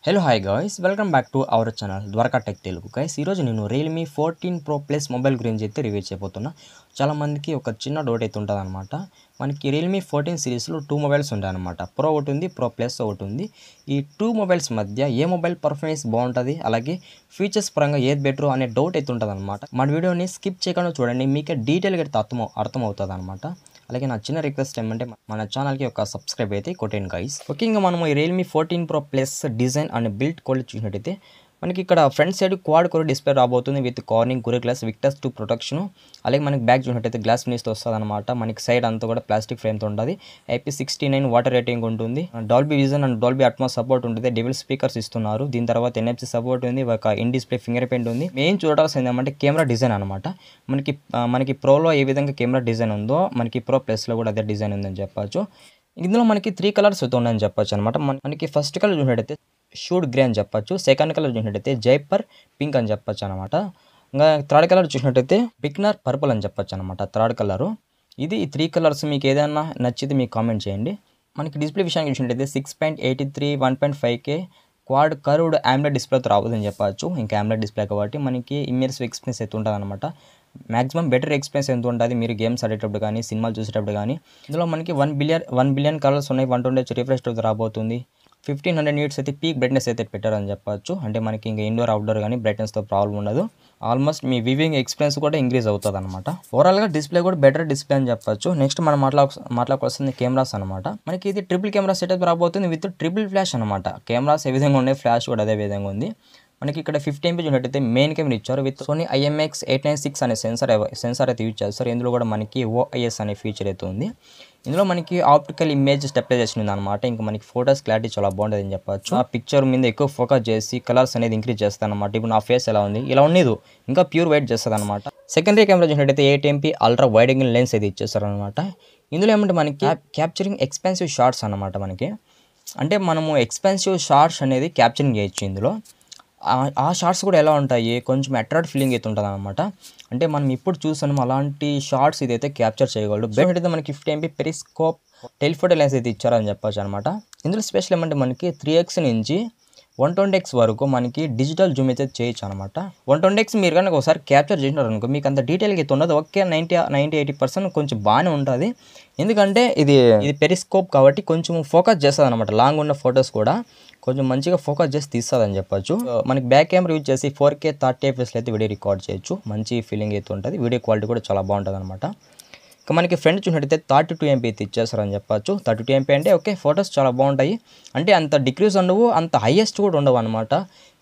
Hello hi guys welcome back to our channel Dwaraka tech Telugu guys. ఈరోజు నేను Realme 14 Pro Plus mobile గురించి అయితే review చేయబోతున్నా. చాలామందికి ఒక చిన్న డౌట్ అయితే ఉంటుంది అనమాట. మనకి రియల్మీ 14 సిరీస్లో 2 మొబైల్స్ ఉంటాయి అనమాట. ప్రో ఒకటి ఉంది, ప్రో ప్లస్ ఒకటి ఉంది. ఈ 2 మొబైల్స్ మధ్య ఏ మొబైల్ పర్ఫార్మెన్స్ బాగుంటుంది, అలాగే ఫీచర్స్ పరంగా ఏది బెటర్ అనే డౌట్ అయితే ఉంటుంది అనమాట. మన వీడియోని స్కిప్ చేయకుండా చూడండి, మీకే డీటెయిల్గా అయితే అర్థమవుతుంది అనమాట. అలాగే నా చిన్న రిక్వెస్ట్ ఏమంటే మన ఛానల్కి ఒక సబ్స్క్రైబ్ అయితే కొట్టండి గైస్. ముఖ్యంగా మనము ఈ Realme 14 Pro Plus design and build quality చూసినట్టయితే మనకి ఇక్కడ front side quad core display రాబోతుంది with Corning core glass Victus 2 protection. అలాగే మనకి బ్యాక్ చూసినట్టయితే గ్లాస్ ఫినిష్తో వస్తుంది అనమాట. మనకి సైడ్ అంతా కూడా ప్లాస్టిక్ ఫ్రేమ్తో ఉంటుంది. IP69 వాటర్ రేటింగ్ ఉంటుంది. Dolby vision and Dolby Atmos support ఉంటుంది. డెవిల్ స్పీకర్స్ ఇస్తున్నారు. దీని తర్వాత NFC సపోర్ట్ ఉంది. ఒక ఇన్ డిస్ప్లే ఫింగర్ ప్రింట్ ఉంది. మెయిన్ చూడాల్సింది ఏమంటే కెమెరా డిజైన్ అనమాట. మనకి ప్రోలో ఏ విధంగా కెమెరా డిజైన్ ఉందో మనకి ప్రో ప్లస్లో కూడా అదే డిజైన్ ఉందని చెప్పచ్చు. ఇందులో మనకి 3 కలర్స్ అయితే ఉన్నాయని చెప్పచ్చు అనమాట. మనకి ఫస్ట్ కలర్ చూసినట్టయితే షూడ్ గ్రే అని చెప్పచ్చు. సెకండ్ కలర్ చూసినట్టయితే జైపర్ పింక్ అని చెప్పచ్చు అనమాట. ఇంకా థర్డ్ కలర్ చూసినట్టయితే బిగ్నర్ పర్పుల్ అని చెప్పచ్చు అనమాట. థర్డ్ కలరు ఇది. ఈ 3 కలర్స్ మీకు ఏదైనా నచ్చితే మీకు కామెంట్ చేయండి. మనకి డిస్ప్లే విషయానికి చూసినట్టయితే 6.83 1.5K క్వాడ్ కర్వ్డ్ AMOLED డిస్ప్లేతో రావద్దని చెప్పచ్చు. ఇంకా AMOLED డిస్ప్లే కాబట్టి మనకి ఇమ్మర్సివ్ ఎక్స్పీరియన్స్ అయితే ఉంటుంది అనమాట. మ్యాక్సిమం బెటర్ ఎక్స్పీరియన్స్ ఎంత ఉంటుంది మీరు గేమ్స్ ఆడేటప్పుడు కానీ సినిమాలు చూసేటప్పుడు కానీ. ఇందులో మనకి 1 బిలియన్ కలర్స్ ఉన్నాయి. 120 రిఫ్రెష్ రేట్ రాబోతుంది. 1500 nits అయితే పీక్ బ్రైట్నెస్ అయితే పెట్టారని చెప్పచ్చు. అంటే మనకి ఇంకా ఇండోర్ అవుట్డోర్ కానీ బ్రైట్నెస్తో ప్రాబ్లం ఉండదు. ఆల్మోస్ట్ మీ వివింగ్ ఎక్స్పీరియన్స్ కూడా ఇంక్రీజ్ అవుతుంది అనమాట. ఓవరాల్గా డిస్ప్లే కూడా బెటర్ డిస్ప్లే అని చెప్పచ్చు. నెక్స్ట్ మనం మాట్లాడుకోవాల్సింది కెమెరాస్ అనమాట. మనకి ఇది ట్రిపుల్ కెమెరా సెటప్ రాబోతుంది విత్ ట్రిపుల్ ఫ్లాష్ అనమాట. కెమెరాస్ ఏ విధంగా ఉన్నాయి, ఫ్లాష్ కూడా అదే విధంగా ఉంది. మనకి ఇక్కడ 50 MP ఉన్నట్టయితే మెయిన్ కెమెరా ఇచ్చారు విత్ సోనీ IMX896 అనే సెన్సార్ అయితే యూజ్ చేస్తారు. ఇందులో కూడా మనకి OIS అనే ఫీచర్ అయితే ఉంది. ఇందులో మనకి ఆప్టికల్ ఇమేజ్ స్టెబిలైజేషన్ ఉంది అనమాట. ఇంకా మనకి ఫోటోస్ క్లారిటీ చాలా బాగుంటుంది అని చెప్పచ్చు. ఆ పిక్చర్ మీద ఎక్కువ ఫోకస్ చేసి కలర్స్ అనేది ఇంక్రీజ్ చేస్తాను అనమాట. ఇప్పుడు నా ఫేస్ ఎలా ఉంది ఇలా ఉండదు, ఇంకా ప్యూర్ వైట్ చేస్తుంది అనమాట. సెకండరీ కెమెరా చూసినట్టయితే 8 MP ultra wide angle lens అయితే ఇచ్చేస్తారు అనమాట. ఇందులో ఏమంటే మనకి క్యాప్చరింగ్ ఎక్స్పెన్సివ్ షార్ట్స్ అనమాట. మనకి అంటే మనము ఎక్స్పెన్సివ్ షార్ట్స్ అనేది క్యాప్చరింగ్ చేయొచ్చు ఇందులో. ఆ షార్ట్స్ కూడా ఎలా ఉంటాయి, కొంచెం అట్రాక్ట్ ఫీలింగ్ అయితే ఉంటుంది అనమాట. అంటే మనం ఇప్పుడు చూసాము అలాంటి షార్ట్స్ ఇదైతే క్యాప్చర్ చేయగలడు. బెస్ట్ అయితే మనకి 50 MP పెరిస్కోప్ టెలిఫోటో లెన్స్ అయితే ఇచ్చారని చెప్పచ్చు అనమాట. ఇందులో స్పెషల్ ఏమంటే మనకి 3x నుంచి 120x వరకు మనకి డిజిటల్ జూమ్ అయితే చేయొచ్చు అనమాట. 120x మీరు కనుక ఒకసారి క్యాప్చర్ చేసినారు అనుకో మీకు అంత డీటెయిల్గా అయితే ఉండదు. ఓకే 90-80% కొంచెం బాగానే ఉంటుంది. ఎందుకంటే ఇది పెరిస్కోప్ కాబట్టి కొంచెం ఫోకస్ చేస్తుంది అనమాట. లాంగ్ ఉన్న ఫొటోస్ కూడా కొంచెం మంచిగా ఫోకస్ చేసి తీస్తుందని చెప్పచ్చు. మనకి బ్యాక్ కెమెరా యూజ్ చేసి 4K 30 fps అయితే వీడియో రికార్డ్ చేయొచ్చు. మంచి ఫీలింగ్ అయితే ఉంటుంది. వీడియో క్వాలిటీ కూడా చాలా బాగుంటుంది అనమాట. ఇంకా మనకి ఫ్రంట్ చూసినట్టయితే 32 MP అయితే ఇచ్చేస్తారని చెప్పచ్చు. 32 MP అంటే ఓకే ఫొటోస్ చాలా బాగుంటాయి. అంటే అంత డిక్రీజ్ ఉండవు, అంత హైయెస్ట్ కూడా ఉండవు అనమాట.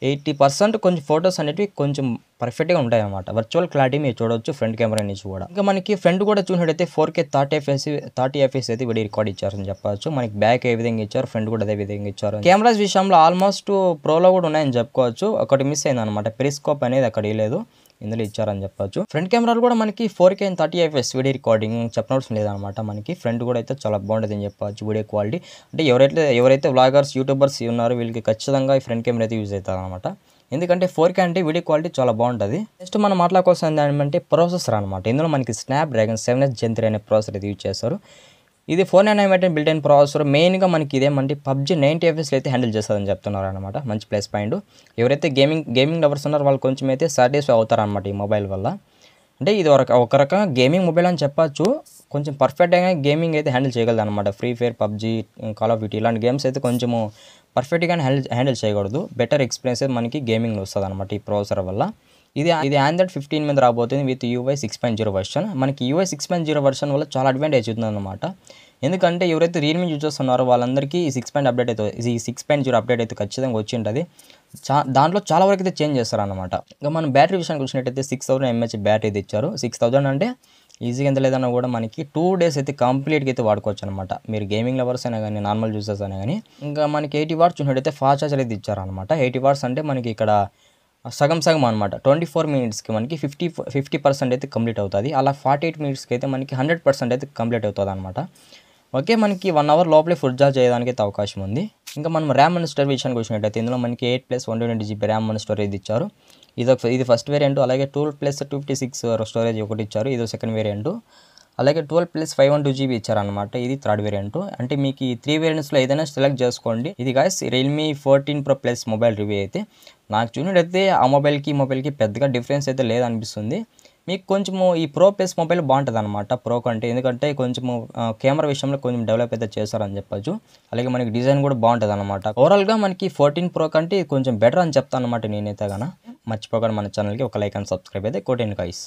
80% కొంచెం ఫొటోస్ అనేవి కొంచెం పర్ఫెక్ట్గా ఉంటాయి అనమాట. వర్చువల్ క్లారిటీ మీరు చూడవచ్చు ఫ్రంట్ కెమెరా నుంచి కూడా. ఇంకా మనకి ఫ్రంట్ కూడా చూసినట్టయితే 4K 30 fps అయితే వీడియో రికార్డ్ ఇచ్చారని చెప్పచ్చు. మనకి బ్యాక్ ఏ విధంగా ఇచ్చారు, ఫ్రంట్ కూడా అదే విధంగా ఇచ్చారు. కెమెరాస్ విషయంలో ఆల్మోస్ట్ ప్రోలో కూడా ఉన్నాయని చెప్పుకోవచ్చు. ఒకటి మిస్ అయింది అనమాట, పెరిస్కోప్ అనేది అక్కడ లేదు, ఇందులో ఇచ్చారని చెప్పచ్చు. ఫ్రంట్ కెమెరాలు కూడా మనకి 4K 30 fps వీడియో రికార్డింగ్ చెప్పనవసరం లేదనమాట. మనకి ఫ్రంట్ కూడా అయితే చాలా బాగుంటుంది అని చెప్పచ్చు వీడియో క్వాలిటీ. అంటే ఎవరైతే వ్లాగర్స్ యూట్యూబర్స్ ఉన్నారో వీళ్ళకి ఖచ్చితంగా ఈ ఫ్రంట్ కెమెరా అయితే యూజ్ అవుతుంది అనమాట. ఎందుకంటే 4K అంటే వీడియో క్వాలిటీ చాలా బాగుంటుంది. నెక్స్ట్ మనం మాట్లాడుకోవాల్సింది ఏమంటే ప్రాసెసర్ అనమాట. ఇందులో మనకి స్నాప్డ్రాగన్ 7S Gen 3 అనే ప్రాసెసర్ అయితే యూజ్ చేస్తారు. ఇది 4nm బిల్ట్ ఇన్ ప్రాసెసర్. మెయిన్గా మనకి ఇదేమంటే PUBG 90 FPS అయితే హ్యాండిల్ చేస్తుందని చెప్తున్నారు అనమాట. మంచి ప్లస్ పాయింట్. ఎవరైతే గేమింగ్ లవర్స్ ఉన్నారో వాళ్ళు కొంచెం అయితే సాటిస్ఫై అవుతారనమాట ఈ మొబైల్ వల్ల. అంటే ఇది ఒక రకంగా గేమింగ్ మొబైల్ అని చెప్పచ్చు. కొంచెం పర్ఫెక్ట్గా గేమింగ్ అయితే హ్యాండిల్ చేయగలదు అనమాట. Free fire, PUBG, call of duty ఇలాంటి గేమ్స్ అయితే కొంచెము పర్ఫెక్ట్గానే హ్యాండిల్ చేయకూడదు. బెటర్ ఎక్స్పీరియన్స్ అయితే మనకి గేమింగ్లో వస్తుంది అనమాట ఈ ప్రాసెసర్ వల్ల. ఇది Android 15 మీద రాబోతుంది విత్ UI 6.0 వర్షన్. మనకి UI 6.0 వర్షన్ వల్ల చాలా అడ్వాంటేజ్ అవుతుంది అనమాట. ఎందుకంటే ఎవరైతే రియల్మీ యూజ్ చేస్తున్నారో వాళ్ళందరికీ ఈ 6.0 అప్డేట్ అయితే ఖచ్చితంగా వచ్చి ఉంటుంది. దాంట్లో చాలా వరకు అయితే చేంజ్ చేస్తారనమాట. ఇంకా మనం బ్యాటరీ విషయానికి వచ్చినట్టయితే 6000 mAh బ్యాటరీ అయితే ఇచ్చారు. 6000 అంటే ఈజీగా ఎంత లేదన్నా కూడా మనకి 2 days అయితే కంప్లీట్గా అయితే వాడుకోవచ్చు అనమాట. మీరు గేమింగ్ లవర్స్ అయినా కానీ నార్మల్ యూజర్స్ అయినా కానీ. ఇంకా మనకి 80 watts చూసినట్టయితే ఫాస్ట్ ఛార్జర్ అయితే ఇచ్చారనమాట. 80 watts అంటే మనకి ఇక్కడ సగం అనమాట. 24 minutesకి మనకి 50% అయితే కంప్లీట్ అవుతుంది. అలా 48 minutesకి అయితే మనకి 100% అయితే కంప్లీట్ అవుతుంది అనమాట. ఓకే మనకి 1 hour లోపలే ఫుల్ ఛార్జ్ చేయడానికి అయితే అవకాశం ఉంది. ఇంకా మనం ర్యామ్ అండ్ స్టోరేజ్ విషయానికి వచ్చినట్టయితే ఇందులో మనకి 8+128GB ర్యామ్ అండ్ స్టోరేజ్ ఇచ్చారు. ఇది ఫస్ట్ వేరియంట్. అలాగే 12+256 స్టోరేజ్ ఒకటి ఇచ్చారు. ఇది సెకండ్ వేరియంట్. అలాగే 12+512 GB ఇచ్చారనమాట. ఇది థర్డ్ వేరియంట్. అంటే మీకు ఈ 3 వేరియంట్స్లో ఏదైనా సెలెక్ట్ చేసుకోండి. ఇది guys Realme 14 Pro Plus mobile review అయితే. నాకు చూసినట్టయితే ఆ మొబైల్కి పెద్దగా డిఫరెన్స్ అయితే లేదనిపిస్తుంది. మీకు కొంచెము ఈ ప్రో ప్లస్ మొబైల్ బాగుంటుందన్నమాట ప్రో కంటే. ఎందుకంటే కొంచెము కెమెరా విషయంలో కొంచెం డెవలప్ అయితే చేశారని చెప్పొచ్చు. అలాగే మనకి డిజైన్ కూడా బాగుంటుందన్నమాట. ఓవరాల్గా మనకి 14 Pro కంటే కొంచెం బెటర్ అని చెప్తాను అనమాట నేనైతే గాన. మర్చిపోకుండా మన ఛానల్కి ఒక లైక్ అండ్ సబ్స్క్రైబ్ అయితే కొట్టండి గైస్.